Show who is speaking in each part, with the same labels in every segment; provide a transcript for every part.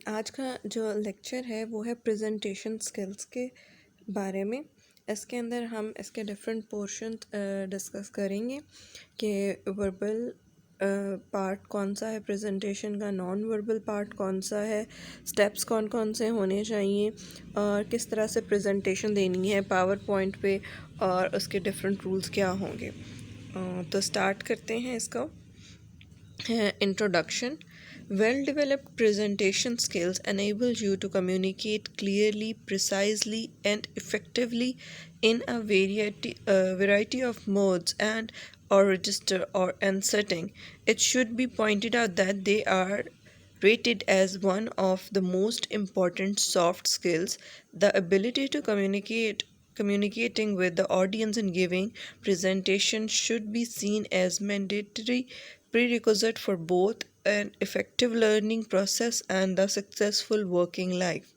Speaker 1: आज का जो लेक्चर है वो है प्रेजेंटेशन स्किल्स के बारे में। इसके अंदर हम इसके डिफरेंट पोर्शन डिस्कस करेंगे कि वर्बल पार्ट कौन सा है प्रेजेंटेशन का, नॉन वर्बल पार्ट कौन सा है, स्टेप्स कौन कौन से होने चाहिए और किस तरह से प्रेजेंटेशन देनी है पावर पॉइंट पे और उसके डिफरेंट रूल्स क्या होंगे। तो स्टार्ट करते हैं इसका। Introduction. Well developed presentation skills enable you to communicate clearly, precisely, and effectively in a variety of modes and or register or and setting. It should be pointed out that they are rated as one of the most important soft skills. The ability to communicating with the audience and giving presentation should be seen as mandatory prerequisite for both an effective learning process and the successful working life.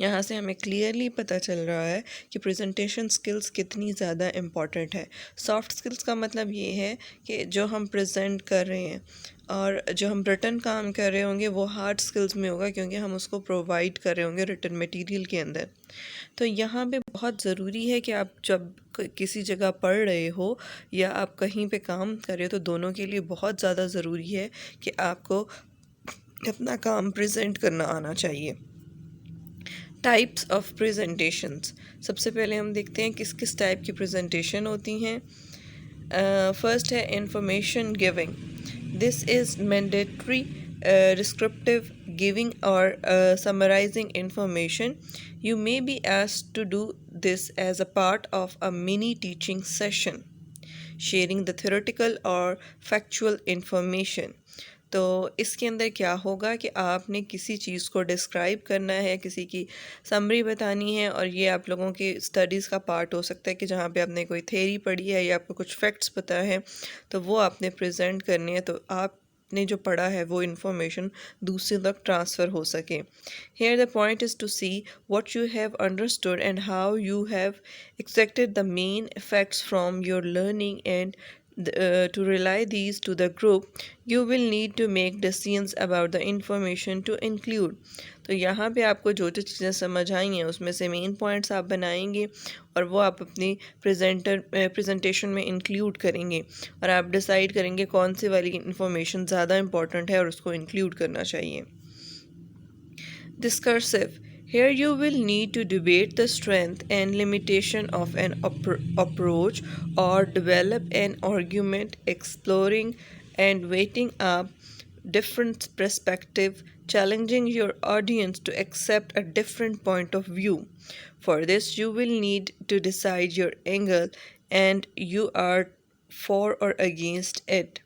Speaker 1: यहाँ से हमें clearly पता चल रहा है कि presentation skills कितनी ज़्यादा इम्पॉर्टेंट है। सॉफ्ट स्किल्स का मतलब ये है कि जो हम प्रेजेंट कर रहे हैं और जो हम रिटन काम कर रहे होंगे वो हार्ड स्किल्स में होगा, क्योंकि हम उसको प्रोवाइड कर रहे होंगे रिटन मटेरियल के अंदर। तो यहाँ पे बहुत ज़रूरी है कि आप जब किसी जगह पढ़ रहे हो या आप कहीं पे काम कर रहे हो तो दोनों के लिए बहुत ज़्यादा ज़रूरी है कि आपको अपना काम प्रेजेंट करना आना चाहिए। टाइप्स ऑफ प्रेजेंटेशंस, सबसे पहले हम देखते हैं किस किस टाइप की प्रेजेंटेशन होती हैं। फर्स्ट है information giving. This is mandatory descriptive giving or summarizing information. You may be asked to do this as a part of a mini teaching session, sharing the theoretical or factual information. तो इसके अंदर क्या होगा कि आपने किसी चीज़ को describe करना है, किसी की समरी बतानी है, और ये आप लोगों की स्टडीज़ का पार्ट हो सकता है कि जहाँ पे आपने कोई थ्योरी पढ़ी है या आपको कुछ फैक्ट्स पता है तो वो आपने प्रेजेंट करनी है, तो आपने जो पढ़ा है वो इन्फॉर्मेशन दूसरे तक ट्रांसफ़र हो सके। Here the point is to see what you have understood and how you have extracted the main effects from your learning, and to relay these to the group, you will need to make decisions about the information to include. तो यहाँ पे आपको जो जो चीज़ें समझ आई हैं उसमें से मेन पॉइंट्स आप बनाएंगे और वो आप अपनी प्रेजेंटेशन में इंक्लूड करेंगे और आप डिसाइड करेंगे कौन सी वाली इंफॉर्मेशन ज़्यादा इंपॉर्टेंट है और उसको इंक्लूड करना चाहिए। Discursive. Here you will need to debate the strength and limitation of an approach or develop an argument exploring and weighting up different perspective, challenging your audience to accept a different point of view. For this you will need to decide your angle and you are for or against it.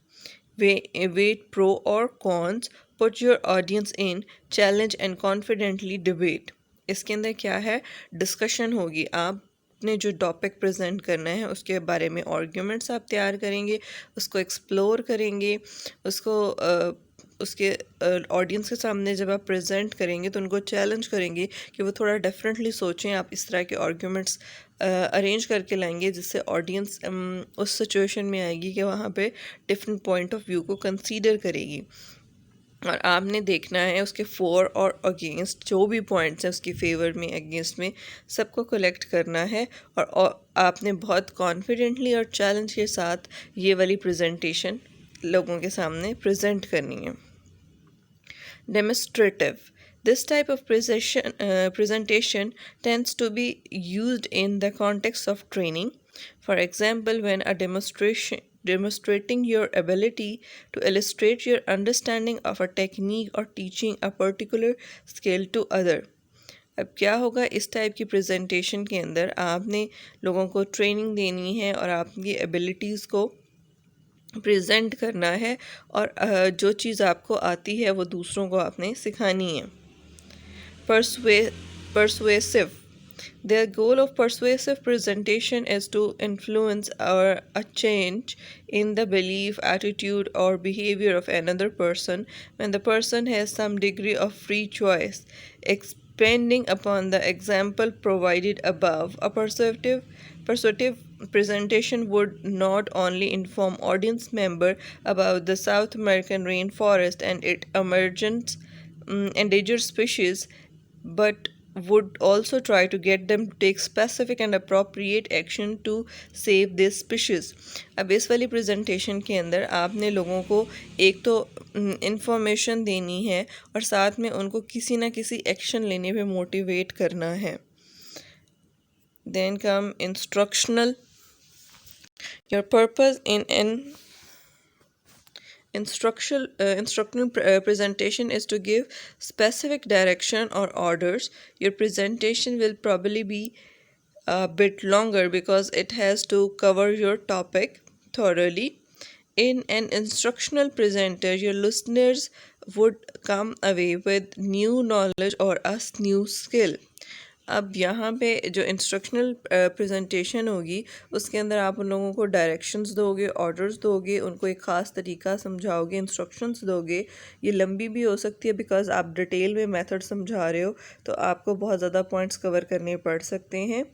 Speaker 1: Weight pro or cons, put your audience in, challenge and confidently debate. इसके अंदर क्या है, discussion होगी। आपने जो topic present करना है उसके बारे में आर्ग्यूमेंट्स आप तैयार करेंगे, उसको एक्सप्लोर करेंगे, उसको उसके ऑडियंस के सामने जब आप प्रेजेंट करेंगे तो उनको चैलेंज करेंगे कि वो थोड़ा डिफरेंटली सोचें। आप इस तरह के आर्ग्यूमेंट्स अरेंज करके लाएंगे जिससे ऑडियंस उस सिचुएशन में आएगी कि वहाँ पे डिफरेंट पॉइंट ऑफ व्यू को कंसीडर करेगी और आपने देखना है उसके फॉर और अगेंस्ट जो भी पॉइंट्स हैं उसकी फेवर में अगेंस्ट में सबको कलेक्ट करना है और आपने बहुत कॉन्फिडेंटली और चैलेंज के साथ ये वाली प्रेजेंटेशन लोगों के सामने प्रेजेंट करनी है। Demonstrative. This type of presentation tends to be used in the context of training. For example, when a demonstrating your ability to illustrate your understanding of a technique or teaching a particular skill to other. अब क्या होगा, इस type की presentation के अंदर आपने लोगों को ट्रेनिंग देनी है और आपकी एबिलिटीज़ को प्रेजेंट करना है और जो चीज़ आपको आती है वो दूसरों को आपने सिखानी है। Persuasive. The goal of persuasive presentation is to influence a change in the belief, attitude, or behavior of another person when the person has some degree of free choice. Expanding upon the example provided above, a persuasive presentation would not only inform audience member about the South American rainforest and its emergence endangered species, but would also try to get them to take specific and appropriate action to save this species. अब इस वाली presentation के अंदर आपने लोगों को एक तो इंफॉर्मेशन देनी है और साथ में उनको किसी ना किसी एक्शन लेने पे मोटिवेट करना है. Then come instructional. Your purpose in an instructional presentation is to give specific direction or orders. Your presentation will probably be a bit longer because it has to cover your topic thoroughly. In an instructional presenter, your listeners would come away with new knowledge or a new skill. अब यहाँ पे जो instructional presentation होगी उसके अंदर आप उन लोगों को डायरेक्शंस दोगे, ऑर्डर्स दोगे, उनको एक ख़ास तरीका समझाओगे, इंस्ट्रक्शंस दोगे. ये लंबी भी हो सकती है बिकॉज आप डिटेल में मेथड समझा रहे हो तो आपको बहुत ज़्यादा पॉइंट्स कवर करने पड़ सकते हैं.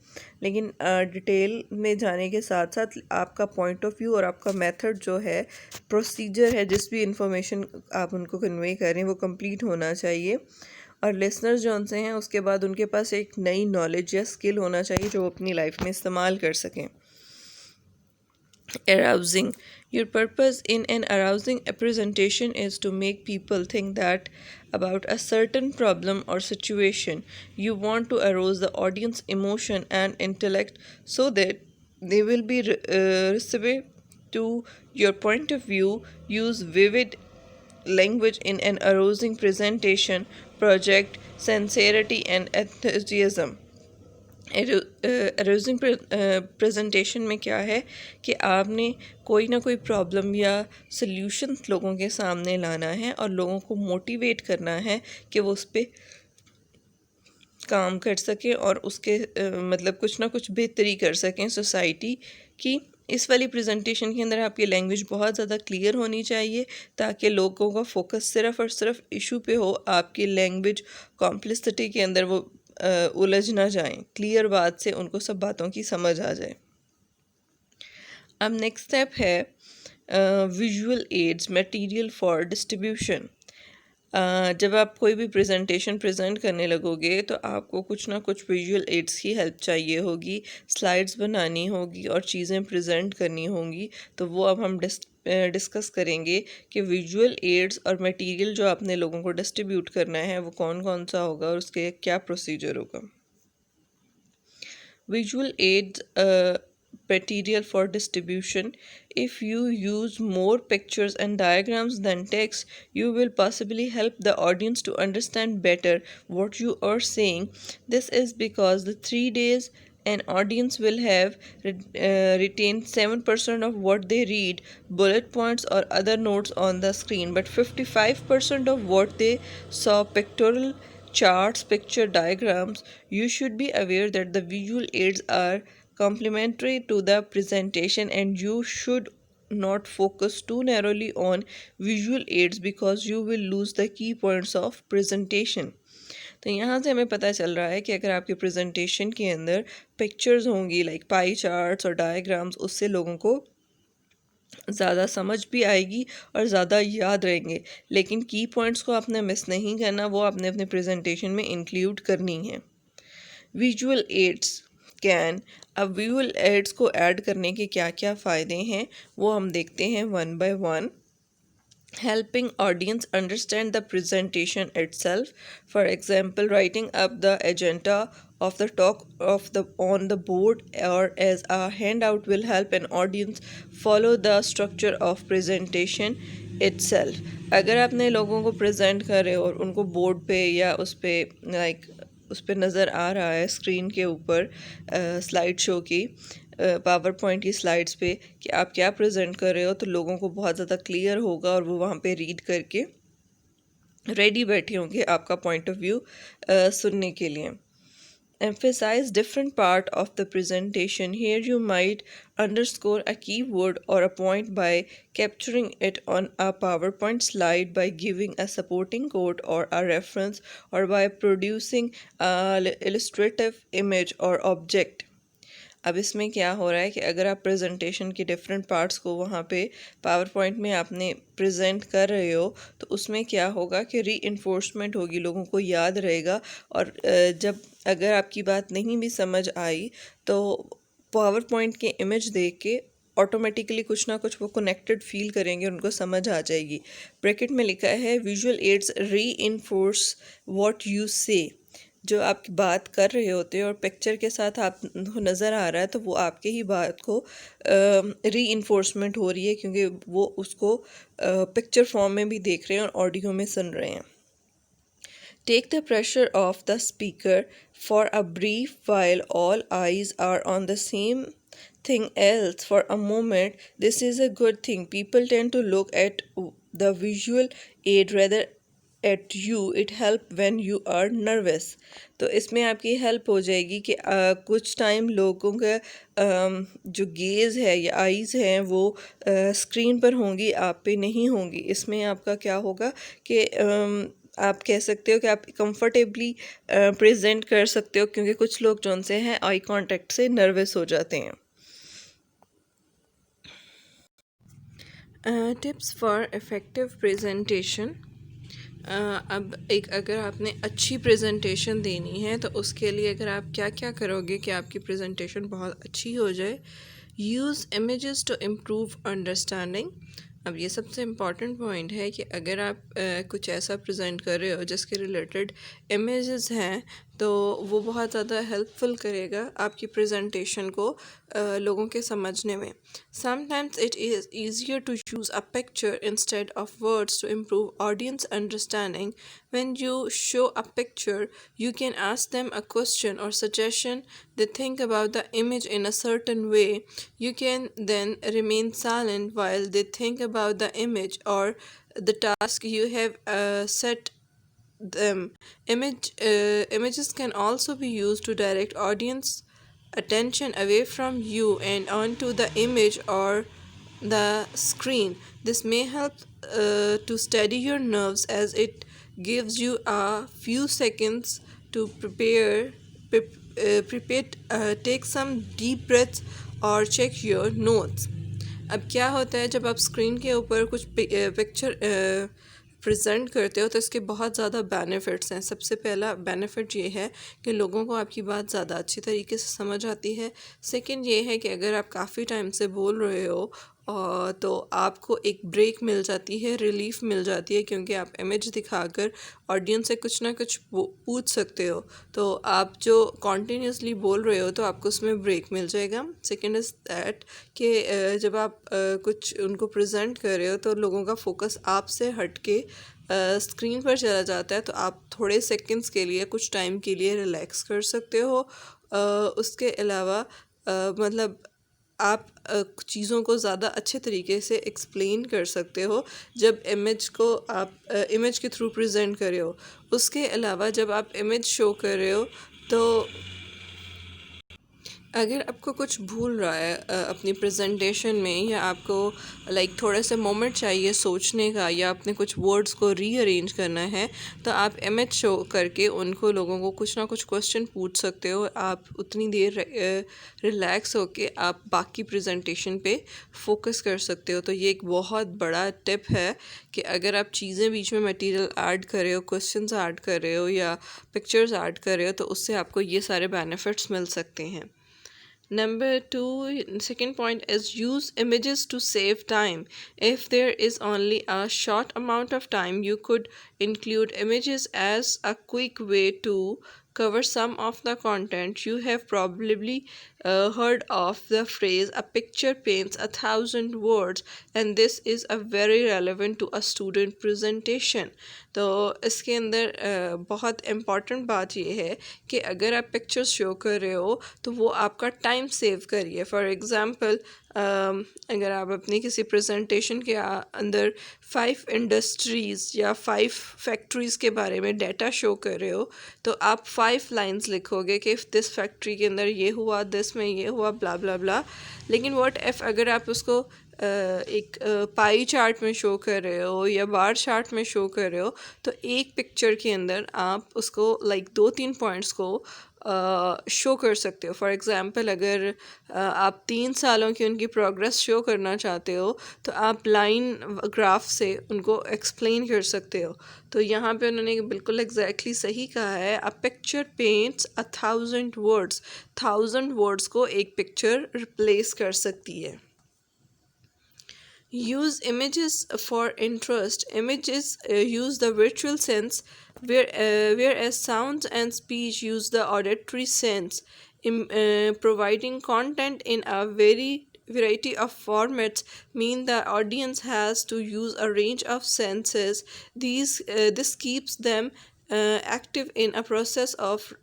Speaker 1: लेकिन डिटेल में जाने के साथ साथ आपका पॉइंट ऑफ व्यू और आपका मेथड जो है, प्रोसीजर है, जिस भी इंफॉर्मेशन आप उनको कन्वे करें वो कंप्लीट होना चाहिए. और लिसनर्स जो उनसे हैं उसके बाद उनके पास एक नई नॉलेज या स्किल होना चाहिए जो वो अपनी लाइफ में इस्तेमाल कर सकें. Arousing. Your purpose in an arousing presentation is to make people think that about a certain problem or situation. You want to arouse the audience emotion and intellect so that they will be receptive to your point of view. Use vivid language in an arousing presentation. Project sincerity and enthusiasm. Arousing presentation में क्या है कि आपने कोई ना कोई problem या solution लोगों के सामने लाना है और लोगों को मोटिवेट करना है कि वो उस पर काम कर सकें और उसके मतलब कुछ ना कुछ बेहतरी कर सकें सोसाइटी की. इस वाली प्रेजेंटेशन के अंदर आपकी लैंग्वेज बहुत ज़्यादा क्लियर होनी चाहिए ताकि लोगों का फोकस सिर्फ़ और सिर्फ इशू पे हो. आपकी लैंग्वेज कॉम्प्लेक्सिटी के अंदर वो उलझ ना जाएं. क्लियर बात से उनको सब बातों की समझ आ जाए. अब नेक्स्ट स्टेप है visual aids material for distribution. जब आप कोई भी प्रेजेंटेशन प्रेजेंट करने लगोगे तो आपको कुछ ना कुछ विजुअल एड्स की हेल्प चाहिए होगी, स्लाइड्स बनानी होगी और चीज़ें प्रेजेंट करनी होंगी. तो वो अब हम डिस्कस करेंगे कि विजुअल एड्स और मटेरियल जो आपने लोगों को डिस्ट्रीब्यूट करना है वो कौन कौन सा होगा और उसके क्या प्रोसीजर होगा. Visual aids material for distribution. If you use more pictures and diagrams than text, you will possibly help the audience to understand better what you are saying. This is because the 3 days an audience will have retained 7% of what they read, bullet points or other notes on the screen, but 55% of what they saw, pictorial charts, picture diagrams. You should be aware that the visual aids are complementary to the presentation and you should not focus too narrowly on visual aids because you will lose the key points of presentation. तो यहाँ से हमें पता चल रहा है कि अगर आपके प्रेजेंटेशन के अंदर पिक्चर्स होंगी लाइक पाई चार्ट्स और डायग्राम्स, उससे लोगों को ज़्यादा समझ भी आएगी और ज़्यादा याद रहेंगे. लेकिन की पॉइंट्स को आपने मिस नहीं करना, वो आपने अपने प्रेजेंटेशन में इंक्लूड करनी है. Visual aids can. अब विजुअल एड्स को ऐड करने के क्या क्या फ़ायदे हैं वो हम देखते हैं one by one. Helping audience understand the presentation itself. For example, writing up the agenda of the talk on the board or as a handout will help an audience follow the structure of presentation itself. अगर आपने लोगों को present कर रहे हो और उनको board पे या उस पे उस पर नज़र आ रहा है स्क्रीन के ऊपर स्लाइड शो की, पावर पॉइंट की स्लाइड्स पे कि आप क्या प्रेजेंट कर रहे हो, तो लोगों को बहुत ज़्यादा क्लियर होगा और वो वहाँ पे रीड करके रेडी बैठे होंगे आपका पॉइंट ऑफ व्यू सुनने के लिए. Emphasize different part of the presentation. Here you might underscore a keyword or a point by capturing it on a PowerPoint slide, by giving a supporting quote or a reference, or by producing an illustrative image or object. अब इसमें क्या हो रहा है कि अगर आप presentation के डिफरेंट पार्ट्स को वहाँ पे पावर पॉइंट में आपने प्रेजेंट कर रहे हो तो उसमें क्या होगा कि री इन्फोर्समेंट होगी, लोगों को याद रहेगा। और जब अगर आपकी बात नहीं भी समझ आई तो पावर पॉइंट के इमेज देख के ऑटोमेटिकली कुछ ना कुछ वो कनेक्टेड फील करेंगे, उनको समझ आ जाएगी। ब्रैकेट में लिखा है विजुअल एड्स री इन्फोर्स व्हाट यू से। जो आप बात कर रहे होते हैं और पिक्चर के साथ आप नज़र आ रहा है तो वो आपके ही बात को री इन्फोर्समेंट हो रही है, क्योंकि वो उसको पिक्चर फॉर्म में भी देख रहे हैं और ऑडियो में सुन रहे हैं। Take the pressure off the speaker for a brief while all eyes are on the same thing else for a moment. This is a good thing. People tend to look at the visual aid rather at you. It help when you are nervous. तो इसमें आपकी help हो जाएगी कि कुछ time लोगों का जो गेज़ है या आइज़ हैं वो स्क्रीन पर होंगी, आप पे नहीं होंगी। इसमें आपका क्या होगा कि आप कह सकते हो कि आप कंफर्टेबली प्रेजेंट कर सकते हो, क्योंकि कुछ लोग जो उनसे हैं आई कांटेक्ट से नर्वस हो जाते हैं। Tips for effective presentation. अब एक अगर आपने अच्छी प्रेजेंटेशन देनी है तो उसके लिए अगर आप क्या क्या करोगे कि आपकी प्रेजेंटेशन बहुत अच्छी हो जाए। Use images to improve understanding. अब ये सबसे इम्पॉर्टेंट पॉइंट है कि अगर आप कुछ ऐसा प्रेजेंट कर रहे हो जिसके रिलेटेड इमेजेस हैं तो वो बहुत ज़्यादा हेल्पफुल करेगा आपकी प्रेजेंटेशन को लोगों के समझने में। Sometimes it is easier to use a picture instead of words to improve audience understanding. When you show a picture, you can ask them a question or suggestion. They think about the image in a certain way. You can then remain silent while they think about the image or the task you have set them. Images can also be used to direct audience attention away from you and onto the image or the screen. This may help to steady your nerves as it gives you a few seconds to take some deep breaths or check your notes. अब क्या होता है जब आप screen के ऊपर कुछ picture present करते हो तो इसके बहुत ज़्यादा बेनिफिट्स हैं। सबसे पहला बेनिफिट ये है कि लोगों को आपकी बात ज़्यादा अच्छी तरीके से समझ आती है। सेकंड ये है कि अगर आप काफ़ी टाइम से बोल रहे हो तो आपको एक ब्रेक मिल जाती है, रिलीफ मिल जाती है, क्योंकि आप इमेज दिखाकर ऑडियंस से कुछ ना कुछ पूछ सकते हो। तो आप जो कॉन्टीन्यूसली बोल रहे हो तो आपको उसमें ब्रेक मिल जाएगा। सेकंड इज़ दैट कि जब आप कुछ उनको प्रेजेंट कर रहे हो तो लोगों का फोकस आपसे हट के स्क्रीन पर चला जाता है, तो आप थोड़े सेकंड्स के लिए कुछ टाइम के लिए रिलैक्स कर सकते हो। उसके अलावा मतलब आप चीज़ों को ज़्यादा अच्छे तरीके से एक्सप्लेन कर सकते हो जब इमेज को आप इमेज के थ्रू प्रेजेंट कर रहे हो। उसके अलावा जब आप इमेज शो कर रहे हो तो अगर आपको कुछ भूल रहा है अपनी प्रेजेंटेशन में, या आपको थोड़ा सा मोमेंट चाहिए सोचने का, या अपने कुछ वर्ड्स को रीअरेंज करना है, तो आप इमेज शो करके उनको लोगों को कुछ ना कुछ क्वेश्चन पूछ सकते हो। आप उतनी देर रिलैक्स होके आप बाकी प्रेजेंटेशन पे फोकस कर सकते हो। तो ये एक बहुत बड़ा टिप है कि अगर आप चीज़ें बीच में मटेरियल ऐड कर रहे हो, क्वेश्चंस ऐड कर रहे हो या पिक्चर्स ऐड कर रहे हो, तो उससे आपको ये सारे बेनिफिट्स मिल सकते हैं। Number two, second point is use images to save time. If there is only a short amount of time, you could include images as a quick way to cover some of the content. You have probably heard of the phrase a picture paints 1,000 words, and this is a very relevant to a student presentation. तो इसके अंदर बहुत important बात यह है कि अगर आप पिक्चर्स शो कर रहे हो तो वो आपका टाइम सेव करिए। फॉर एग्ज़ाम्पल अगर आप अपनी किसी प्रेजेंटेशन के अंदर 5 इंडस्ट्रीज़ या 5 फैक्ट्रीज़ के बारे में डाटा शो कर रहे हो तो आप 5 लाइंस लिखोगे कि दिस फैक्ट्री के अंदर ये हुआ, दिस में ये हुआ, ब्ला ब्ला ब्ला। लेकिन व्हाट इफ़ अगर आप उसको एक पाई चार्ट में शो कर रहे हो या बार चार्ट में शो कर रहे हो, तो एक पिक्चर के अंदर आप उसको 2-3 पॉइंट्स को शो कर सकते हो। फॉर एग्ज़ाम्पल अगर आप 3 सालों की उनकी प्रोग्रेस शो करना चाहते हो तो आप लाइन ग्राफ से उनको एक्सप्लेन कर सकते हो। तो यहाँ पे उन्होंने बिल्कुल एग्जैक्टली सही कहा है, a picture paints 1,000 words, 1,000 words को एक पिक्चर रिप्लेस कर सकती है। Use images for interest. Images use the visual sense, whereas sounds and speech use the auditory sense. Providing content in a very variety of formats mean the audience has to use a range of senses. This keeps them active in a process of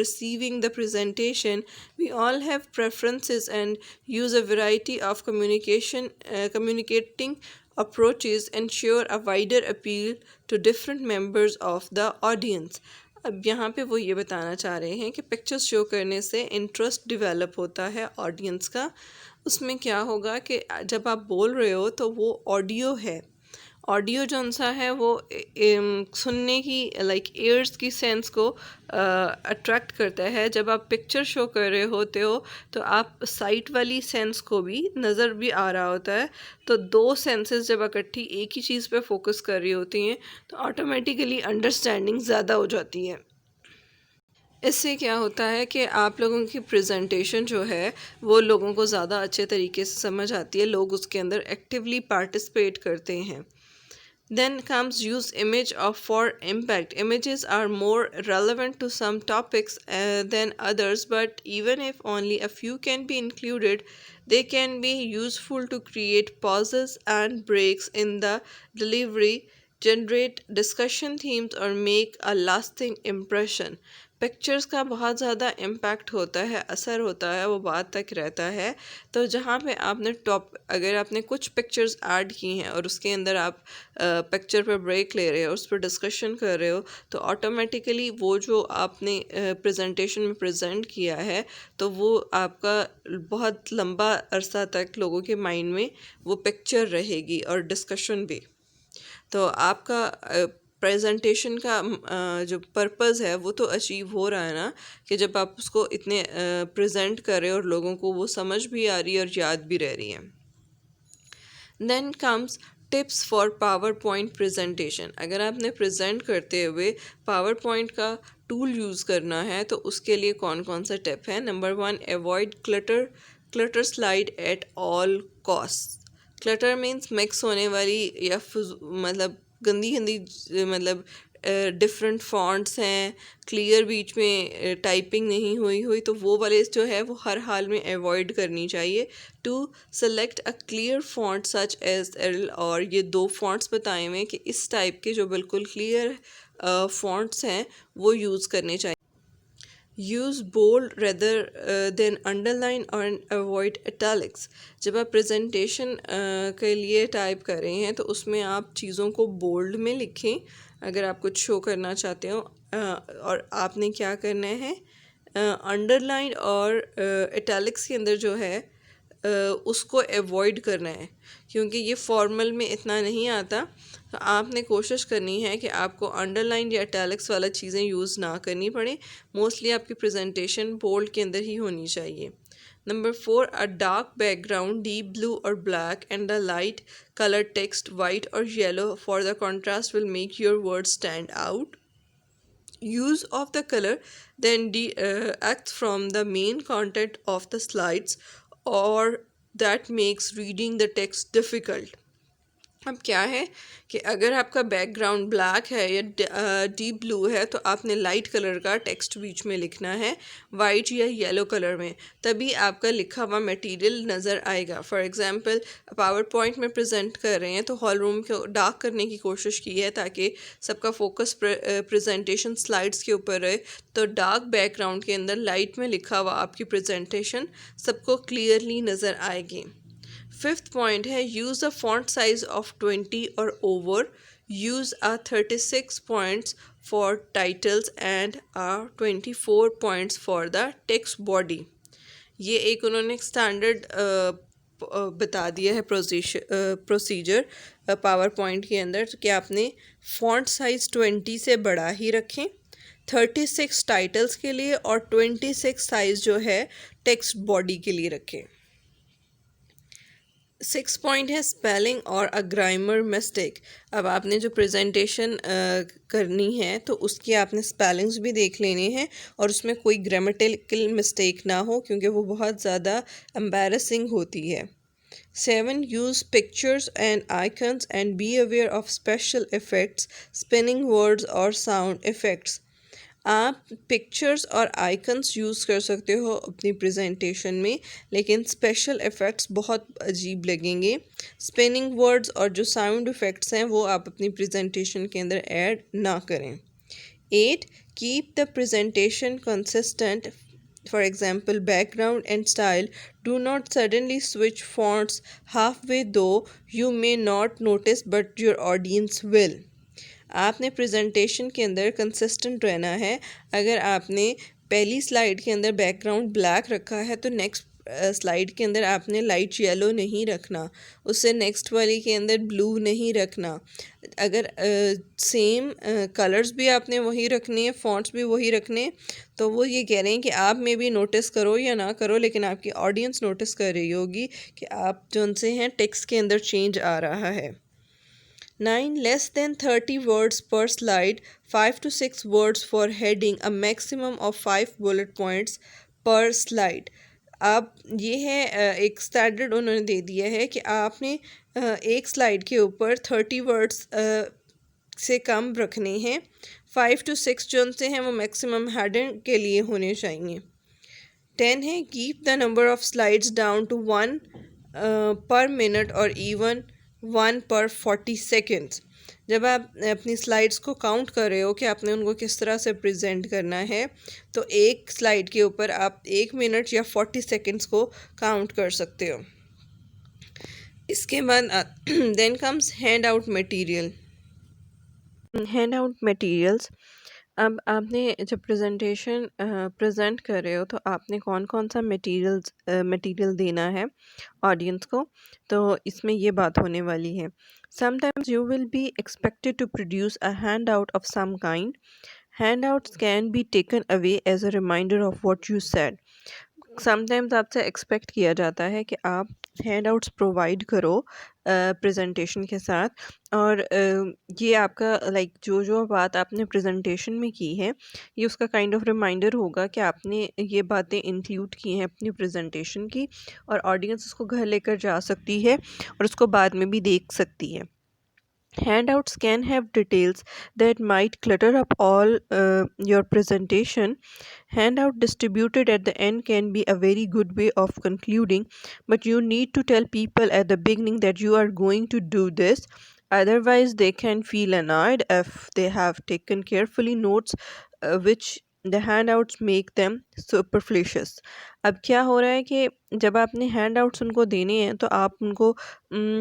Speaker 1: receiving the presentation. We all have preferences and use a variety of communicating approaches ensure a wider appeal to different members of the audience. अब यहाँ पे वो ये बताना चाह रहे हैं कि पिक्चर्स शो करने से इंटरेस्ट डेवलप होता है ऑडियंस का। उसमें क्या होगा कि जब आप बोल रहे हो तो वो ऑडियो है, ऑडियो जौन सा है वो सुनने की लाइक ईयर्स की सेंस को अट्रैक्ट करता है। जब आप पिक्चर शो कर रहे होते हो तो आप साइट वाली सेंस को भी नज़र भी आ रहा होता है। तो दो सेंसेस जब इकट्ठी एक ही चीज़ पे फोकस कर रही होती हैं तो ऑटोमेटिकली अंडरस्टैंडिंग ज़्यादा हो जाती है। इससे क्या होता है कि आप लोगों की प्रेजेंटेशन जो है वो लोगों को ज़्यादा अच्छे तरीके से समझ आती है, लोग उसके अंदर एक्टिवली पार्टिसिपेट करते हैं। Then comes use image of for impact. Images are more relevant to some topics than others, but even if only a few can be included, they can be useful to create pauses and breaks in the delivery, generate discussion themes, or make a lasting impression. Pictures का बहुत ज़्यादा impact होता है, असर होता है, वो बात तक रहता है। तो जहाँ पे आपने अगर आपने कुछ पिक्चर्स ऐड की हैं और उसके अंदर आप पिक्चर पर ब्रेक ले रहे हो, उस पर डिस्कशन कर रहे हो, तो ऑटोमेटिकली वो जो आपने प्रेजेंटेशन में प्रेजेंट किया है तो वो आपका बहुत लंबा अरसा तक लोगों के माइंड में वो पिक्चर रहेगी और डिस्कशन भी। तो आपका प्रेजेंटेशन का जो पर्पस है वो तो अचीव हो रहा है ना, कि जब आप उसको इतने प्रेजेंट कर रहे हो और लोगों को वो समझ भी आ रही है और याद भी रह रही है। Then comes tips for PowerPoint presentation. अगर आपने प्रेजेंट करते हुए पावर पॉइंट का टूल यूज़ करना है तो उसके लिए कौन कौन सा टिप है। Number 1, avoid clutter slide at all cost. Clutter means mix होने वाली या मतलब गंदी गंदी मतलब डिफरेंट फॉन्ट्स हैं, क्लियर बीच में टाइपिंग नहीं हुई तो वो वाले जो है वो हर हाल में अवॉइड करनी चाहिए। To select a clear font such as L, और ये 2 फॉन्ट्स बताए हुए हैं कि इस टाइप के जो बिल्कुल क्लियर फॉन्ट्स हैं वो यूज़ करने चाहिए। Use bold rather than underline और अवॉइड इटैलिक्स। जब आप प्रेजेंटेशन के लिए टाइप कर रहे हैं तो उसमें आप चीज़ों को बोल्ड में लिखें अगर आप कुछ शो करना चाहते हो, और आपने क्या करना है अंडरलाइन और इटैलिक्स के अंदर जो है उसको अवॉइड करना है, क्योंकि ये फॉर्मल में इतना नहीं आता। तो आपने कोशिश करनी है कि आपको अंडरलाइन या इटैलिक्स वाला चीज़ें यूज़ ना करनी पड़े। मोस्टली आपकी प्रेजेंटेशन बोल्ड के अंदर ही होनी चाहिए। Number 4, a dark background deep blue और black and a light colour text white और yellow for the contrast will make your word stand out. Use of the color then acts from the main content of the slides, or that makes reading the text difficult. अब क्या है कि अगर आपका background black है या deep blue है तो आपने लाइट कलर का टेक्स्ट बीच में लिखना है, वाइट या येलो कलर में, तभी आपका लिखा हुआ मटेरियल नज़र आएगा। फॉर एग्जांपल पावर पॉइंट में प्रेजेंट कर रहे हैं तो हॉल रूम को डार्क करने की कोशिश की है ताकि सबका फोकस प्रेजेंटेशन स्लाइड्स के ऊपर रहे। तो डार्क बैकग्राउंड के अंदर लाइट में लिखा हुआ आपकी प्रेजेंटेशन सबको क्लियरली नज़र आएगी। 5th पॉइंट है use a font size of 20 और over. Use a 36 points for titles and a 24 points for the text body. ये एक उन्होंने स्टैंडर्ड बता दिया है प्रोसीजर पावर पॉइंट के अंदर कि आपने फॉन्ट साइज़ 20 से बड़ा ही रखें, 36 टाइटल्स के लिए और 26 साइज जो है टेक्स्ट बॉडी के लिए रखें। 6 पॉइंट है स्पेलिंग और अ ग्रामर मिस्टेक। अब आपने जो प्रेजेंटेशन करनी है तो उसकी आपने स्पेलिंग्स भी देख लेने हैं और उसमें कोई ग्रामेटिकल मिस्टेक ना हो, क्योंकि वो बहुत ज़्यादा एम्बैरसिंग होती है। 7. Use pictures and icons and be aware of special effects, spinning words or sound effects. आप पिक्चर्स और आइकन्स यूज़ कर सकते हो अपनी प्रेजेंटेशन में, लेकिन स्पेशल इफ़ेक्ट्स बहुत अजीब लगेंगे। स्पिनिंग वर्ड्स और जो साउंड इफ़ेक्ट्स हैं वो आप अपनी प्रेजेंटेशन के अंदर ऐड ना करें। 8. Keep the presentation consistent. For example, background and style. Do not suddenly switch fonts halfway, though you may not notice, but your audience will. आपने प्रेजेंटेशन के अंदर कंसिस्टेंट रहना है। अगर आपने पहली स्लाइड के अंदर बैकग्राउंड ब्लैक रखा है तो नेक्स्ट स्लाइड के अंदर आपने लाइट येलो नहीं रखना, उससे नेक्स्ट वाली के अंदर ब्लू नहीं रखना। अगर सेम कलर्स भी आपने वही रखने हैं, फॉन्ट्स भी वही रखने, तो वो ये कह रहे हैं कि आप में भी नोटिस करो या ना करो, लेकिन आपकी ऑडियंस नोटिस कर रही होगी कि आप जो उनसे हैं टेक्स्ट के अंदर चेंज आ रहा है। 9. Less than 30 words per slide, 5 to 6 words for heading, a maximum of 5 bullet points per slide. अब ये है एक स्टैंडर्ड उन्होंने दे दिया है कि आपने एक स्लाइड के ऊपर 30 वर्ड्स से कम रखने हैं। 5 to 6 जो उनसे हैं वो मैक्सिमम हेडिंग के लिए होने चाहिए। 10 है keep the number of slides down to 1 per minute और इवन 1 पर 40 सेकेंड्स। जब आप अपनी स्लाइड्स को काउंट कर रहे हो कि आपने उनको किस तरह से प्रेजेंट करना है, तो एक स्लाइड के ऊपर आप 1 मिनट या 40 सेकेंड्स को काउंट कर सकते हो। इसके बाद then comes handout material. Handout materials. अब आपने जब प्रेजेंटेशन प्रेजेंट कर रहे हो तो आपने कौन कौन सा मटेरियल देना है ऑडियंस को, तो इसमें ये बात होने वाली है। Sometimes you will be expected to produce a handout of some kind. Handouts can be taken away as a reminder of what you said. Sometimes आपसे एक्सपेक्ट किया जाता है कि आप हैंड आउट्स प्रोवाइड करो presentation के साथ, और ये आपका लाइक जो जो बात आपने प्रेजेंटेशन में की है ये उसका काइंड ऑफ रिमाइंडर होगा कि आपने ये बातें इंक्लूड की हैं अपनी प्रेजेंटेशन की, और ऑडियंस उसको घर लेकर जा सकती है और उसको बाद में भी देख सकती है। Handouts can have details that might clutter up all your presentation. Handout distributed at the end can be a very good way of concluding, but you need to tell people at the beginning that you are going to do this. Otherwise, they can feel annoyed if they have taken carefully notes, which the handouts make them superfluous. अब क्या हो रहा है कि जब आपने hand outs उनको देने हैं तो आप उनको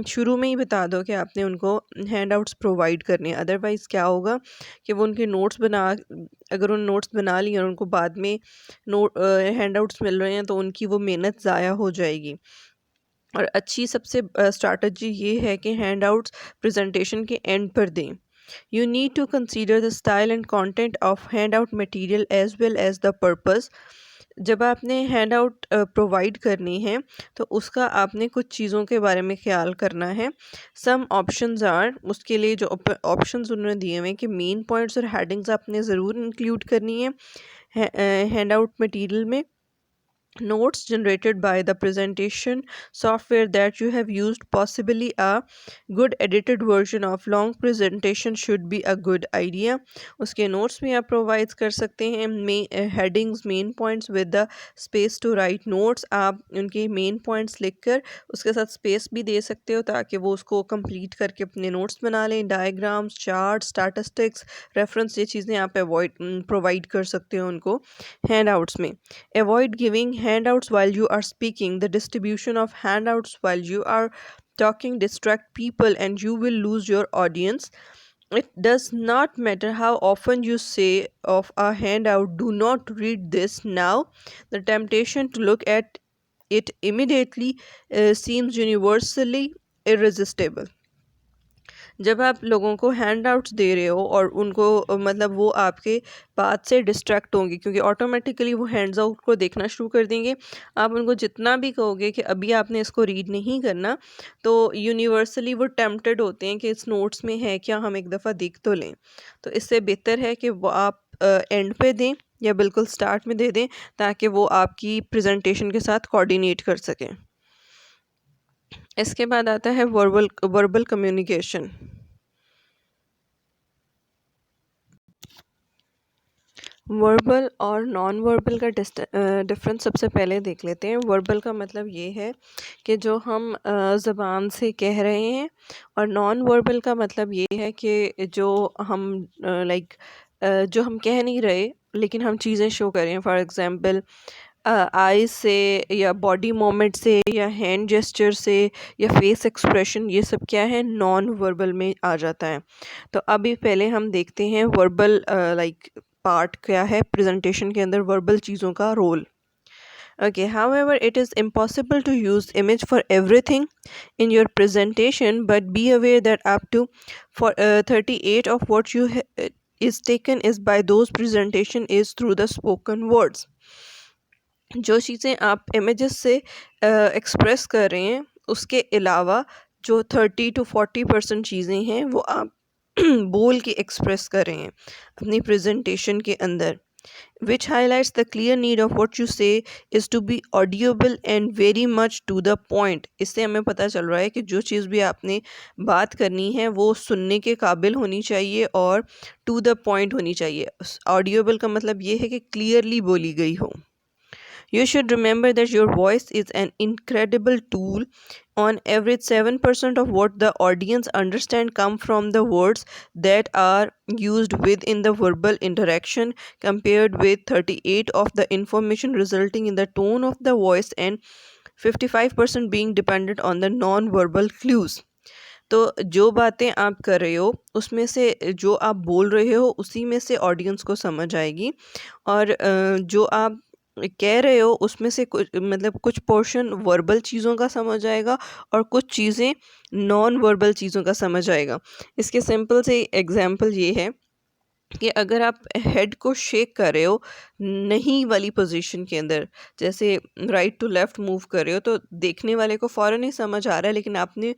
Speaker 1: शुरू में ही बता दो कि आपने उनको हैंड आउट्स प्रोवाइड करने हैं। अदरवाइज़ क्या होगा कि वो उनके नोट्स बना, अगर उन नोट्स बना लिए और उनको बाद में हैंड आउट्स मिल रहे हैं तो उनकी वो मेहनत ज़ाया हो जाएगी। और अच्छी सबसे स्ट्रैटेजी ये है कि हैंड आउट्स प्रेजेंटेशन के एंड पर दें। You need to consider the style and content of handout material as well as the purpose. जब आपने हैंड आउट प्रोवाइड करनी है तो उसका आपने कुछ चीज़ों के बारे में ख्याल करना है। सम ऑप्शंस आर, उसके लिए जो ऑप्शंस उन्होंने दिए हुए हैं कि मेन पॉइंट्स और हेडिंग्स आपने ज़रूर इंक्लूड करनी है हैंड आउट मटीरियल में। Notes generated by the presentation software that you have used, possibly a good edited version of long presentation should be a good idea. उसके notes भी आप provide कर सकते हैं, headings, main points with the space to write notes. आप उनके main points लिखकर उसके साथ space भी दे सकते हो ताकि वो उसको complete करके अपने notes बना लें। diagrams, charts, statistics, reference, ये चीज़ें आप provide कर सकते हो उनको handouts में। Avoid giving handouts while you are speaking. The distribution of handouts while you are talking distract people and you will lose your audience. It does not matter how often you say of a handout, do not read this now. The temptation to look at it immediately seems universally irresistible. जब आप लोगों को hand outs दे रहे हो और उनको मतलब वो आपके बात से डिस्ट्रैक्ट होंगे, क्योंकि ऑटोमेटिकली वो हैंड्स आउट को देखना शुरू कर देंगे। आप उनको जितना भी कहोगे कि अभी आपने इसको रीड नहीं करना, तो यूनिवर्सली वो टेम्प्टेड होते हैं कि इस नोट्स में है क्या, हम एक दफ़ा देख तो लें। तो इससे बेहतर है कि वो आप एंड पे दें या बिल्कुल स्टार्ट में दे दें, ताकि वो आपकी प्रेजेंटेशन के साथ कोऑर्डिनेट कर सकें। इसके बाद आता है वर्बल कम्युनिकेशन। वर्बल और नॉन वर्बल का डिफरेंस सबसे पहले देख लेते हैं। वर्बल का मतलब ये है कि जो हम ज़बान से कह रहे हैं, और नॉन वर्बल का मतलब ये है कि जो हम जो हम कह नहीं रहे लेकिन हम चीज़ें शो कर रहे हैं। फॉर एग्ज़ाम्पल आईज से या बॉडी मूवमेंट से या हैंड जेस्चर से या फेस एक्सप्रेशन, ये सब क्या है, नॉन वर्बल में आ जाता है। तो अभी पहले हम देखते हैं वर्बल पार्ट क्या है प्रेजेंटेशन के अंदर, वर्बल चीज़ों का role. Okay, however, it is impossible to use image for everything in your presentation, but be aware that up to 38 of what you is taken is by those presentation is through the spoken words. जो चीज़ें आप images से express कर रहे हैं, उसके अलावा जो 30 to 40% चीज़ें हैं वो आप बोल के एक्सप्रेस कर रहे हैं अपनी प्रेजेंटेशन के अंदर, which highlights the clear need of what you say is to be audible and very much to the point. इससे हमें पता चल रहा है कि जो चीज़ भी आपने बात करनी है वो सुनने के काबिल होनी चाहिए और to the point होनी चाहिए। audible का मतलब ये है कि clearly बोली गई हो। You should remember that your voice is an incredible tool. On average, 7% of what the audience understand come from the words that are used within the verbal interaction, compared with 38 of the information resulting in the tone of the voice and 55% being dependent on the non-verbal clues. तो जो बातें आप कर रहे हो उसमें से जो आप बोल रहे हो उसी में से ऑडियंस को समझ आएगी, और जो आप कह रहे हो उसमें से कुछ मतलब कुछ पोर्शन वर्बल चीज़ों का समझ आएगा और कुछ चीज़ें नॉन वर्बल चीज़ों का समझ आएगा। इसके सिंपल से एग्जांपल ये है कि अगर आप हेड को शेक कर रहे हो नहीं वाली पोजीशन के अंदर, जैसे राइट टू लेफ़्ट मूव कर रहे हो, तो देखने वाले को फ़ौरन ही समझ आ रहा है, लेकिन आपने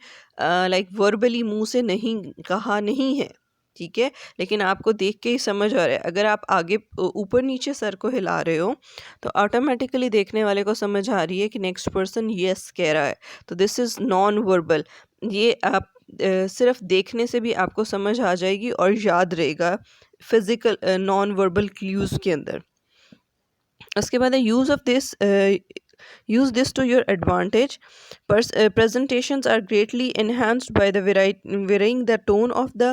Speaker 1: वर्बली मुंह से नहीं कहा नहीं है, ठीक है, लेकिन आपको देख के ही समझ आ रहा है। अगर आप आगे ऊपर नीचे सर को हिला रहे हो तो ऑटोमेटिकली देखने वाले को समझ आ रही है कि नेक्स्ट पर्सन यस कह रहा है, तो दिस इज़ नॉन वर्बल। ये आप सिर्फ देखने से भी आपको समझ आ जाएगी और याद रहेगा फिज़िकल नॉन वर्बल क्लूज़ के अंदर। उसके बाद है use this to your advantage. Presentations are greatly enhanced by the varying the tone of the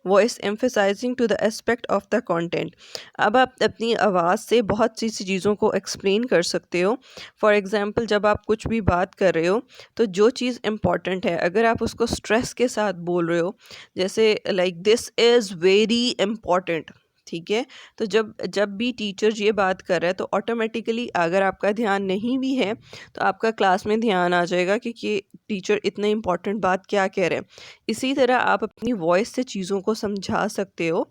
Speaker 1: voice, emphasizing to the aspect of the content. अब आप अपनी आवाज़ से बहुत सी चीज़ों को एक्सप्लेन कर सकते हो। फॉर एग्ज़ाम्पल, जब आप कुछ भी बात कर रहे हो तो जो चीज़ इम्पॉर्टेंट है अगर आप उसको स्ट्रेस के साथ बोल रहे हो, जैसे दिस इज़ वेरी इम्पॉर्टेंट, ठीक है, तो जब जब भी टीचर ये बात कर रहा है तो ऑटोमेटिकली अगर आपका ध्यान नहीं भी है तो आपका क्लास में ध्यान आ जाएगा कि ये टीचर इतने इम्पॉर्टेंट बात क्या कह रहे हैं। इसी तरह आप अपनी वॉइस से चीज़ों को समझा सकते हो।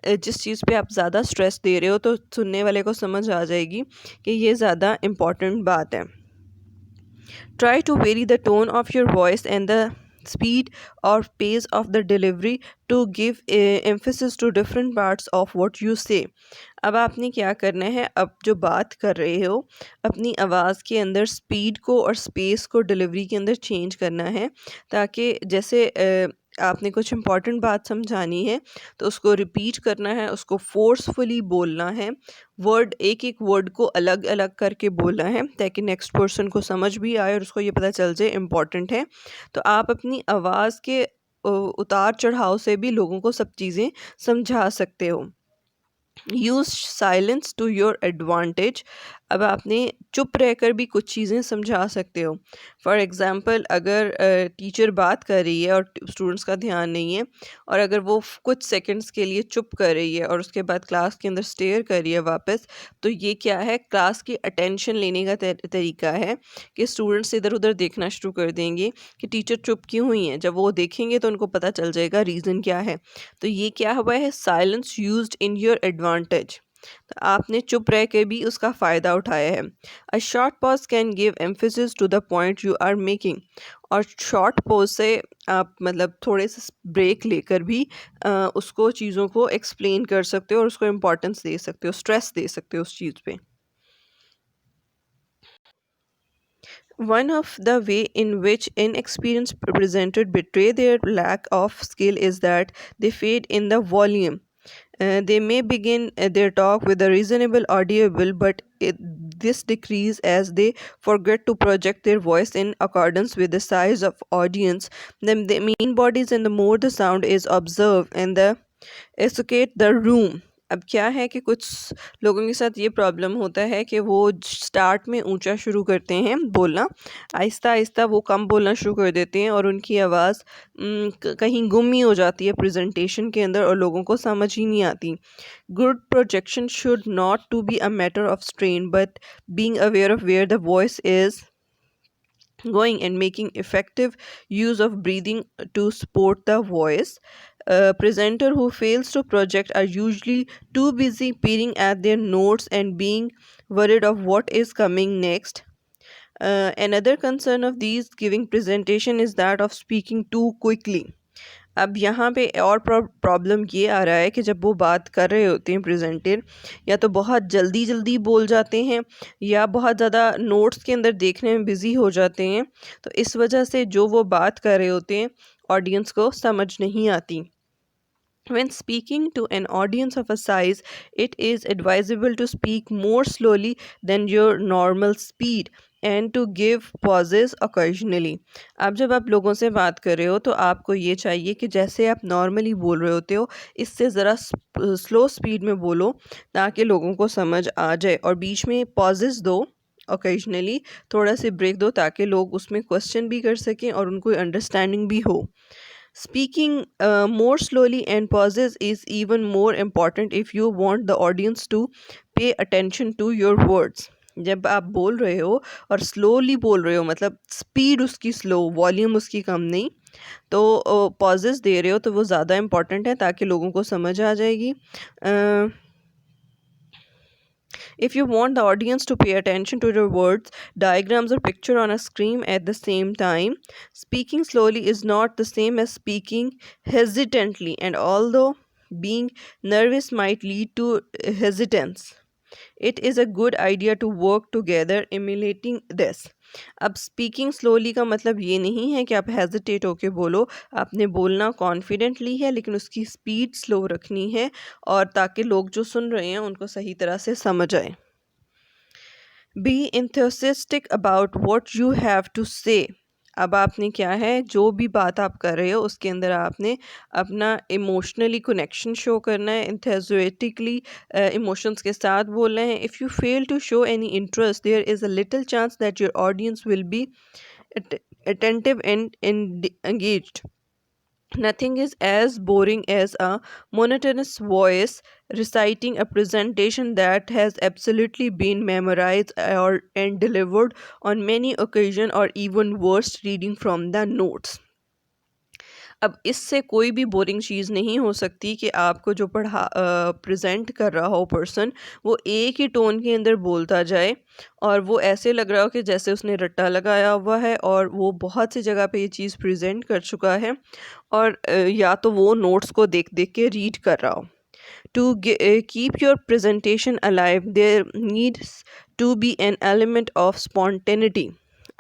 Speaker 1: जिस चीज़ पे आप ज़्यादा स्ट्रेस दे रहे हो तो सुनने वाले को समझ आ जाएगी कि ये ज़्यादा इम्पॉर्टेंट बात है। Try to vary the tone of your voice and the speed or pace of the delivery to give emphasis to different parts of what you say. अब आपने क्या करना है, अब जो बात कर रहे हो अपनी आवाज़ के अंदर स्पीड को और स्पेस को डिलीवरी के अंदर चेंज करना है, ताकि जैसे आपने कुछ इम्पॉर्टेंट बात समझानी है तो उसको रिपीट करना है, उसको फोर्सफुली बोलना है, वर्ड एक एक वर्ड को अलग अलग करके बोलना है ताकि नेक्स्ट पर्सन को समझ भी आए और उसको ये पता चल जाए इम्पॉर्टेंट है। तो आप अपनी आवाज़ के उतार चढ़ाव से भी लोगों को सब चीज़ें समझा सकते हो। Use silence to your advantage. अब आपने चुप रहकर भी कुछ चीज़ें समझा सकते हो। फॉर एग्ज़ाम्पल, अगर टीचर बात कर रही है और स्टूडेंट्स का ध्यान नहीं है, और अगर वो कुछ सेकंड्स के लिए चुप कर रही है और उसके बाद क्लास के अंदर स्टेयर कर रही है वापस, तो ये क्या है, क्लास की अटेंशन लेने का तरीका है कि स्टूडेंट्स इधर उधर देखना शुरू कर देंगे कि टीचर चुप क्यों हुई हैं। जब वो देखेंगे तो उनको पता चल जाएगा रीज़न क्या है। तो ये क्या हुआ है, silence used in your advantage. तो आपने चुप रह के भी उसका फ़ायदा उठाया है। A short pause can give emphasis to the point you are making. और शॉर्ट पॉज से आप मतलब थोड़े से ब्रेक लेकर भी उसको चीज़ों को एक्सप्लेन कर सकते हो और उसको इम्पोर्टेंस दे सकते हो, स्ट्रेस दे सकते हो उस चीज़ पे। One of the way in which inexperienced presenters betray their lack of skill is that they fade in the volume. They may begin their talk with a reasonable audible, but this decrease as they forget to project their voice in accordance with the size of audience. The mean bodies and the more the sound is observed and the associate the room. अब क्या है कि कुछ लोगों के साथ ये problem होता है कि वो स्टार्ट में ऊंचा शुरू करते हैं बोलना, आहिस्ता आहिस्ता वो कम बोलना शुरू कर देते हैं और उनकी आवाज़ कहीं गुम ही हो जाती है प्रेजेंटेशन के अंदर और लोगों को समझ ही नहीं आती। Good projection should not to be a matter of strain but being aware of where the voice is going and making effective use of breathing to support the voice. A presenter who fails to project are usually too busy peering at their notes and being worried of what is coming next. Another concern of these giving presentation is that of speaking too quickly. अब यहाँ पे और problem ये आ रहा है कि जब वो बात कर रहे होते हैं प्रेजेंटर, या तो बहुत जल्दी जल्दी बोल जाते हैं या बहुत ज़्यादा नोट्स के अंदर देखने में बिज़ी हो जाते हैं। तो इस वजह से जो वो बात कर रहे होते हैं ऑडियंस को समझ नहीं आती। When speaking to an audience of a size, it is advisable to speak more slowly than your normal speed and to give pauses occasionally. अब जब आप लोगों से बात कर रहे हो तो आपको ये चाहिए कि जैसे आप नॉर्मली बोल रहे होते हो, इससे ज़रा स्लो स्पीड में बोलो ताकि लोगों को समझ आ जाए, और बीच में पॉजेस दो ओकेजनली, थोड़ा सा ब्रेक दो ताकि लोग उसमें क्वेश्चन भी कर सकें और उनको अंडरस्टैंडिंग भी हो। Speaking more slowly and pauses is even more important if you want the audience to pay attention to your words. जब आप बोल रहे हो और स्लोली बोल रहे हो, मतलब स्पीड उसकी स्लो, वॉल्यूम उसकी कम नहीं, तो पॉजेस दे रहे हो तो वो ज़्यादा इम्पॉर्टेंट है ताकि लोगों को समझ आ जाएगी। If you want the audience to pay attention to your words, diagrams, or picture on a screen at the same time, speaking slowly is not the same as speaking hesitantly, and although being nervous might lead to hesitance, it is a good idea to work together emulating this. अब speaking slowly का मतलब ये नहीं है कि आप hesitate होके बोलो, आपने बोलना कॉन्फिडेंटली है लेकिन उसकी स्पीड स्लो रखनी है, और ताकि लोग जो सुन रहे हैं उनको सही तरह से समझ आए। Be enthusiastic about what you have to say. अब आपने क्या है, जो भी बात आप कर रहे हो उसके अंदर आपने अपना इमोशनली कनेक्शन शो करना है, enthusiastically इमोशंस के साथ बोलना है। If you fail to show any interest, there is a little chance that your audience will be attentive and engaged. Nothing is as boring as a monotonous voice reciting a presentation that has absolutely been memorized or and delivered on many occasions, or even worse, reading from the notes. अब इससे कोई भी boring चीज़ नहीं हो सकती कि आपको जो प्रेजेंट कर रहा हो पर्सन, वो एक ही टोन के अंदर बोलता जाए और वो ऐसे लग रहा हो कि जैसे उसने रट्टा लगाया हुआ है और वो बहुत सी जगह पे ये चीज़ प्रेजेंट कर चुका है, और या तो वो नोट्स को देख देख के रीड कर रहा हो। To keep your presentation alive, there needs to be an element of spontaneity.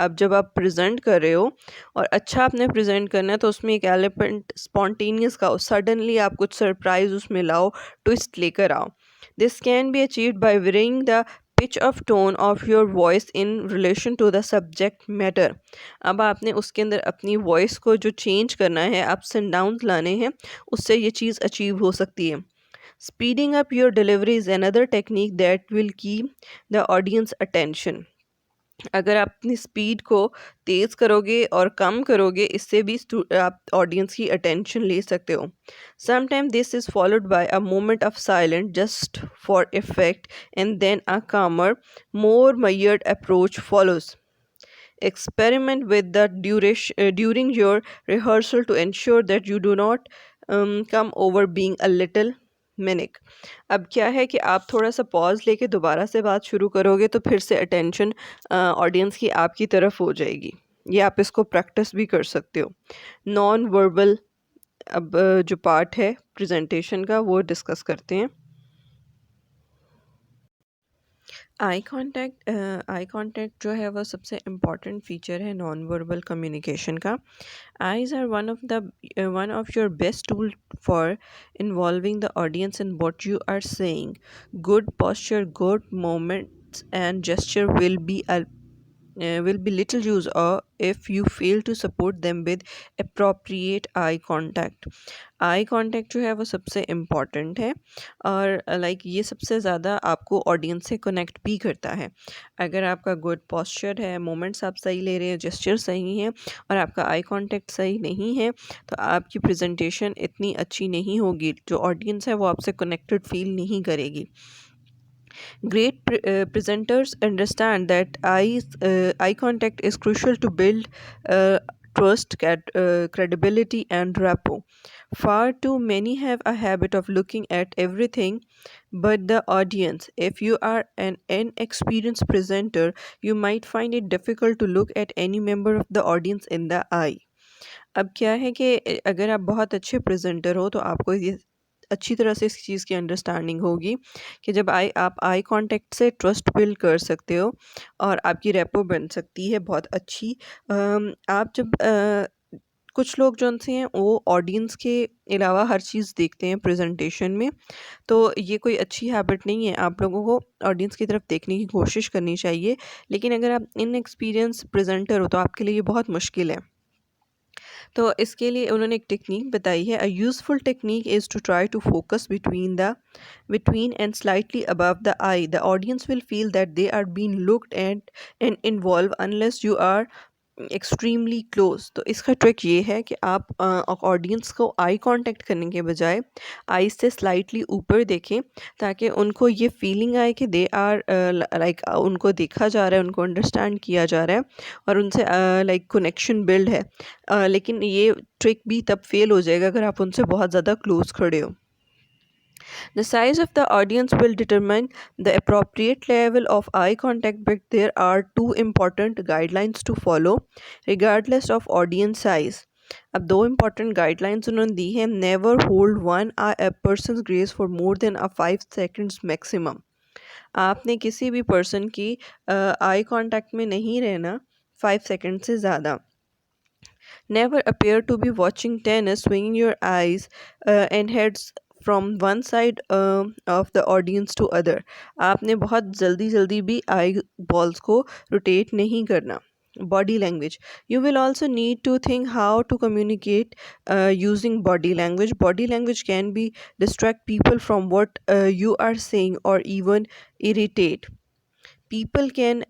Speaker 1: अब जब आप प्रेजेंट कर रहे हो और अच्छा आपने प्रेजेंट करना है तो उसमें एक एलिमेंट स्पॉन्टेनियस का हो, सडनली आप कुछ सरप्राइज उसमें लाओ, ट्विस्ट लेकर आओ। This can be achieved by varying the pitch of tone of your voice in relation to the subject matter. अब आपने उसके अंदर अपनी वॉइस को जो चेंज करना है, अप्स एंड डाउन्स लाने हैं, उससे ये चीज़ अचीव हो सकती है। Speeding up your delivery is another technique that will keep the audience attention. अगर आप अपनी स्पीड को तेज़ करोगे और कम करोगे, इससे भी आप ऑडियंस की अटेंशन ले सकते हो. Sometime this is followed by a moment of silent just for effect and then a calmer more measured approach follows. Experiment with the duration during your rehearsal to ensure that you do not come over being a little manic. अब क्या है कि आप थोड़ा सा pause लेके दोबारा से बात शुरू करोगे तो फिर से अटेंशन ऑडियंस की आपकी तरफ हो जाएगी. ये आप इसको प्रैक्टिस भी कर सकते हो. नॉन वर्बल अब जो पार्ट है प्रेजेंटेशन का वो डिस्कस करते हैं. आई कांटेक्ट जो है वो सबसे इम्पॉर्टेंट फीचर है नॉन वर्बल कम्युनिकेशन का. Eyes are one of your best tool for involving the audience in what you are saying. Good posture, good moments, and gesture will be little use or if you fail to support them with appropriate eye contact. Eye contact जो है वो सबसे important है और like ये सबसे ज़्यादा आपको ऑडियंस से कनेक्ट भी करता है. अगर आपका गुड पोस्चर है, मोमेंट्स आप सही ले रहे हैं, जेस्चर सही हैं और आपका आई कांटेक्ट सही नहीं है तो आपकी प्रेजेंटेशन इतनी अच्छी नहीं होगी. जो ऑडियंस है वो आपसे कनेक्टेड फील नहीं करेगी. Great presenters understand that eye contact is crucial to build trust, credibility, and rapport. Far too many have a habit of looking at everything but the audience. If you are an inexperienced presenter, you might find it difficult to look at any member of the audience in the eye. अब क्या है कि अगर आप बहुत अच्छे presenter हो तो आपको ये अच्छी तरह से इस चीज़ की अंडरस्टैंडिंग होगी कि जब आप आई कांटेक्ट से ट्रस्ट बिल्ड कर सकते हो और आपकी रेपो बन सकती है बहुत अच्छी. आप जब कुछ लोग जो उनसे हैं वो ऑडियंस के अलावा हर चीज़ देखते हैं प्रेजेंटेशन में, तो ये कोई अच्छी हैबिट नहीं है. आप लोगों को ऑडियंस की तरफ देखने की कोशिश करनी चाहिए. लेकिन अगर आप इनएक्सपीरियंस प्रेजेंटर हो तो आपके लिए ये बहुत मुश्किल है. तो इसके लिए उन्होंने एक टेक्निक बताई है. A useful technique is to try to focus between and slightly above the eye. The audience will feel that they are being looked at and involved unless you are extremely close. तो इसका trick ये है कि आप audience को eye contact करने के बजाय आई से स्लाइटली ऊपर देखें ताकि उनको ये फीलिंग आए कि दे आर लाइक उनको देखा जा रहा है, उनको अंडरस्टैंड किया जा रहा है और उनसे लाइक कनेक्शन बिल्ड है. लेकिन ये ट्रिक भी तब फेल हो जाएगा अगर आप उनसे बहुत ज़्यादा क्लोज खड़े हो. The size of the audience will determine the appropriate level of eye contact, but there are two important guidelines to follow regardless of audience size. अब दो important guidelines उन्होंने दी हैं. Never hold one eye a person's gaze for more than a 5 seconds maximum. आपने किसी भी person की eye contact में नहीं रहना 5 सेकंड से ज़्यादा. Never appear to be watching tennis, swinging your eyes and heads from one side of the audience to other. आपने बहुत जल्दी जल्दी भी आई बॉल्स को रोटेट नहीं करना. Body language. You will also need to think how to communicate using body language. Body language can be distract people from what you are saying or even irritate. People can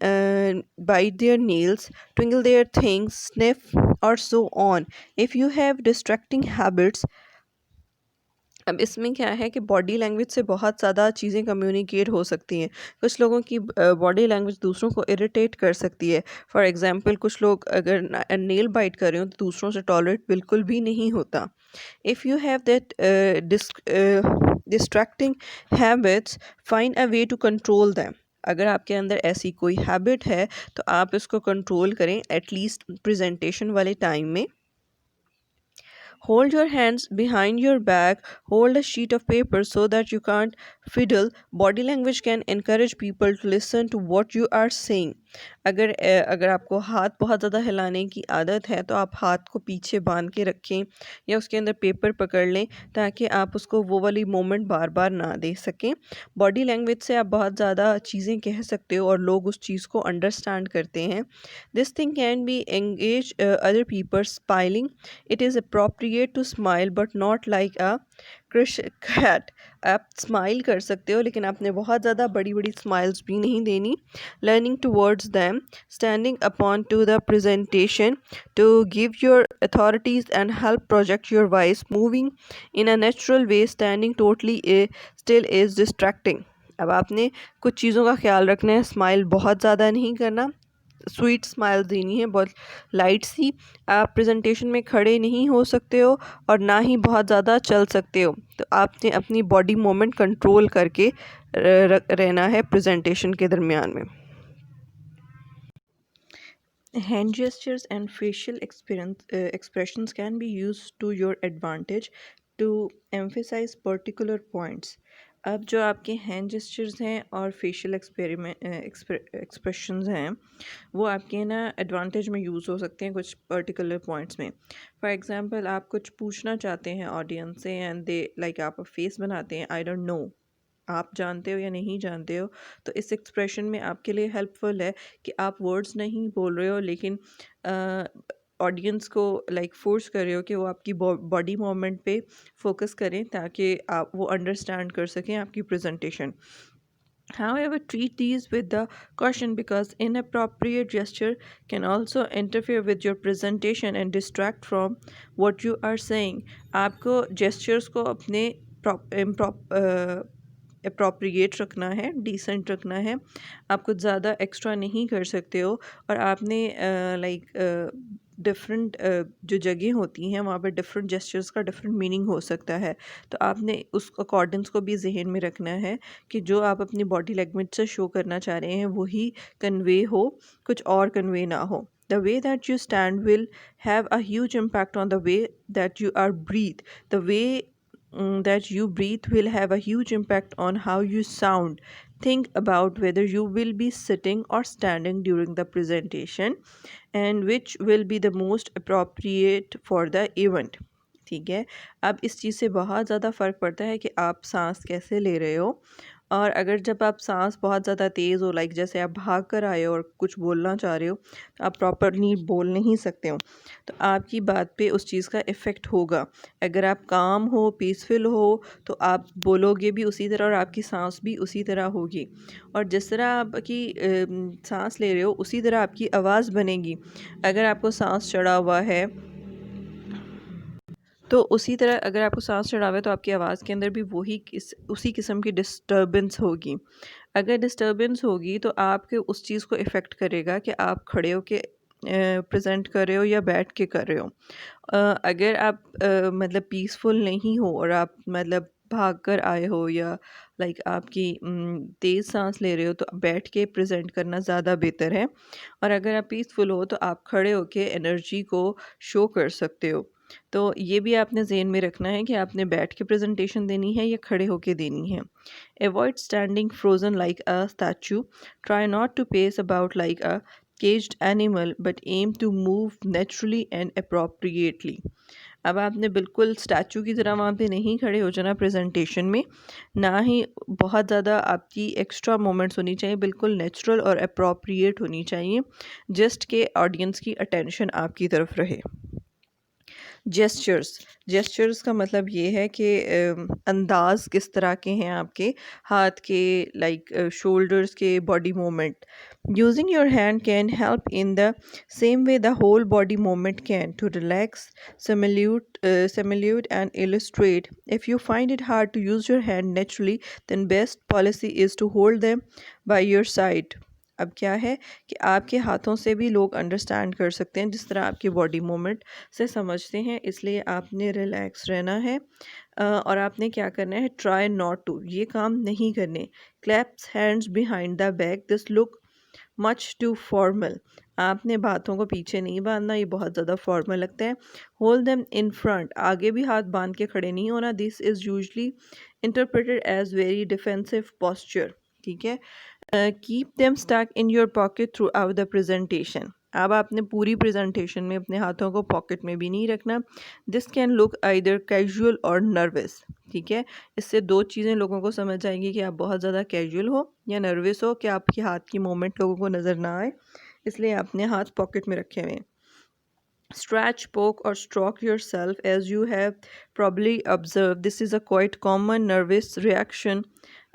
Speaker 1: bite their nails, twinkle their things, sniff, or so on. If you have distracting habits, अब इसमें क्या है कि body language से बहुत ज़्यादा चीज़ें communicate हो सकती हैं. कुछ लोगों की बॉडी लैंग्वेज दूसरों को इरिटेट कर सकती है. फॉर एग्ज़ाम्पल कुछ लोग अगर नेल बाइट कर रहे हो तो दूसरों से टॉलरेट बिल्कुल भी नहीं होता. If you have that distracting habits, find a way to control them. अगर आपके अंदर ऐसी कोई हैबिट है तो आप इसको कंट्रोल करें एटलीस्ट प्रेजेंटेशन वाले टाइम में. Hold your hands behind your back. Hold a sheet of paper so that you can't fiddle. Body language can encourage people to listen to what you are saying. अगर आपको हाथ बहुत ज़्यादा हिलाने की आदत है तो आप हाथ को पीछे बांध के रखें या उसके अंदर पेपर पकड़ लें ताकि आप उसको वो वाली मोमेंट बार बार ना दे सकें. बॉडी लैंग्वेज से आप बहुत ज़्यादा चीज़ें कह सकते हो और लोग उस चीज़ को अंडरस्टैंड करते हैं. This thing can be engage other people smiling. It is appropriate to smile but not like a क्रिश कैट। आप स्माइल कर सकते हो लेकिन आपने बहुत ज़्यादा बड़ी बड़ी स्माइल्स भी नहीं देनी। Learning towards them, standing upon to the presentation to give your authorities and help project your voice, moving in a natural way, standing totally still is distracting. अब आपने कुछ चीज़ों का ख्याल रखना है, स्माइल बहुत ज़्यादा नहीं करना, स्वीट स्माइल देनी है, बहुत लाइट सी। आप प्रेजेंटेशन में खड़े नहीं हो सकते हो और ना ही बहुत ज़्यादा चल सकते हो, तो आपने अपनी बॉडी मूवमेंट कंट्रोल करके रहना है प्रेजेंटेशन के दरमियान में। Hand gestures and facial expressions can be used to your advantage to emphasize particular points. अब जो आपके हैंड जेस्चर्स हैं और फेशियल एक्सप्रेशंस हैं वो आपके ना एडवांटेज में यूज़ हो सकते हैं कुछ पर्टिकुलर पॉइंट्स में। फॉर एग्जांपल आप कुछ पूछना चाहते हैं ऑडियंस से एंड दे लाइक आप फेस बनाते हैं आई डोंट नो, आप जानते हो या नहीं जानते हो, तो इस एक्सप्रेशन में आपके लिए हेल्पफुल है कि आप वर्ड्स नहीं बोल रहे हो लेकिन ऑडियंस को लाइक फोर्स कर रहे हो कि वो आपकी बॉडी मूवमेंट पे फोकस करें ताकि आप वो अंडरस्टैंड कर सकें आपकी presentation. However, treat these with the caution because inappropriate gesture can also interfere with your presentation and distract from what you are saying. आपको gestures को अपने अप्रोप्रिएट रखना है, डिसेंट रखना है। आप कुछ ज़्यादा एक्स्ट्रा नहीं कर सकते हो और आपने लाइक डिफरेंट जो जगह होती हैं वहाँ पर डिफरेंट जेस्चर्स का डिफरेंट मीनिंग हो सकता है, तो आपने उस अकॉर्डेंस को भी जहन में रखना है कि जो आप अपनी बॉडी लैंग्वेज से शो करना चाह रहे हैं वही कन्वे हो, कुछ और कन्वे ना हो। The way that you stand will have a huge impact on the way that you are breathe. The way that you breathe will have a huge impact on how you sound. Think about whether you will be sitting or standing during the presentation and which will be the most appropriate for the event. ठीक है, अब इस चीज़ से बहुत ज़्यादा फ़र्क पड़ता है कि आप सांस कैसे ले रहे हो। और अगर जब आप सांस बहुत ज़्यादा तेज़ हो, लाइक जैसे आप भाग कर आए हो और कुछ बोलना चाह रहे हो तो आप प्रॉपरली बोल नहीं सकते हो, तो आपकी बात पे उस चीज़ का इफ़ेक्ट होगा। अगर आप काम हो, पीसफुल हो, तो आप बोलोगे भी उसी तरह और आपकी सांस भी उसी तरह होगी। और जिस तरह आपकी सांस ले रहे हो उसी तरह आपकी आवाज़ बनेगी। अगर आपको सांस चढ़ा हुआ है तो उसी तरह अगर आपको सांस चढ़ा हुआ है तो आपकी आवाज़ के अंदर भी उसी किस्म की डिस्टर्बेंस होगी। अगर डिस्टर्बेंस होगी तो आपके उस चीज़ को इफ़ेक्ट करेगा कि आप खड़े होके प्रेजेंट कर रहे हो या बैठ के कर रहे हो। अगर आप मतलब पीसफुल नहीं हो और आप मतलब भाग कर आए हो या लाइक आपकी तेज़ सांस ले रहे हो तो बैठ के प्रेजेंट करना ज़्यादा बेहतर है। और अगर आप पीसफुल हो तो आप खड़े होके एनर्जी को शो कर सकते हो। तो ये भी आपने ज़हन में रखना है कि आपने बैठ के प्रेजेंटेशन देनी है या खड़े होके देनी है। Avoid standing frozen like a statue. Try not to pace about like a caged animal but aim to move naturally and appropriately. अब आपने बिल्कुल स्टैचू की तरह वहाँ पे नहीं खड़े हो जाना प्रेजेंटेशन में, ना ही बहुत ज़्यादा आपकी एक्स्ट्रा मोमेंट्स होनी चाहिए, बिल्कुल नेचुरल और अप्रोप्रिएट होनी चाहिए, जस्ट के ऑडियंस की अटेंशन आपकी तरफ रहे। जेस्चर्स का मतलब ये है कि अंदाज़ किस तरह के हैं आपके हाथ के, लाइक शोल्डर्स के, body movement. Using your hand can help in the same way the whole body movement can to relax, simulate and illustrate. If you find it hard to use your hand naturally, then best policy is to hold them by your side. अब क्या है कि आपके हाथों से भी लोग understand कर सकते हैं जिस तरह आपकी बॉडी मूवमेंट से समझते हैं, इसलिए आपने रिलैक्स रहना है। और आपने क्या करना है, ट्राई नॉट टू, ये काम नहीं करने। Claps hands behind the back, this look much too formal. आपने बातों को पीछे नहीं बांधना, ये बहुत ज़्यादा फॉर्मल लगता है। होल्ड देम इन फ्रंट, आगे भी हाथ बांध के खड़े नहीं होना। This is usually interpreted as very defensive posture. ठीक है, keep them stuck in your pocket throughout the presentation. अब आपने पूरी प्रेजेंटेशन में अपने हाथों को पॉकेट में भी नहीं रखना। This can look either casual और नर्वस। ठीक है, इससे दो चीज़ें लोगों को समझ आएंगी कि आप बहुत ज़्यादा कैजुअल हो या नर्वस हो, कि आपके हाथ की मूवमेंट लोगों को नज़र ना आए, इसलिए आपने हाथ पॉकेट में रखे हुए हैं। Stretch, poke, or stroke yourself. As you have probably observed, this is a quite common nervous reaction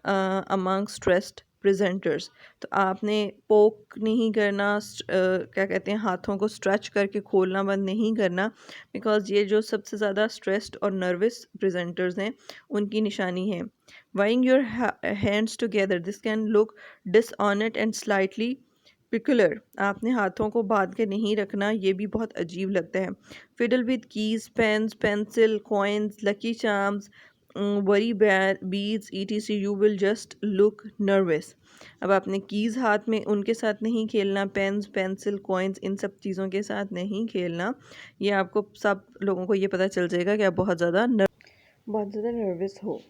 Speaker 1: among stressed presenters. तो आपने पोक नहीं करना, क्या कहते हैं, हाथों को स्ट्रेच करके खोलना बंद नहीं करना, बिकॉज ये जो सबसे ज़्यादा स्ट्रेस्ड और नर्वस प्रेजेंटर्स हैं उनकी निशानी है. Vying your hands together, this can look dishonest and slightly peculiar. आपने हाथों को बांध के नहीं रखना, ये भी बहुत अजीब लगता है. Fiddle with keys, pens, pencil, coins, lucky charms, worry beads etc, you will just look nervous. अब आपने कीज़ हाथ में उनके साथ नहीं खेलना, पेन्स, पेंसिल, कॉइन्स, इन सब चीज़ों के साथ नहीं खेलना. ये आपको सब लोगों को ये पता चल जाएगा कि आप बहुत ज़्यादा नर्वस हो.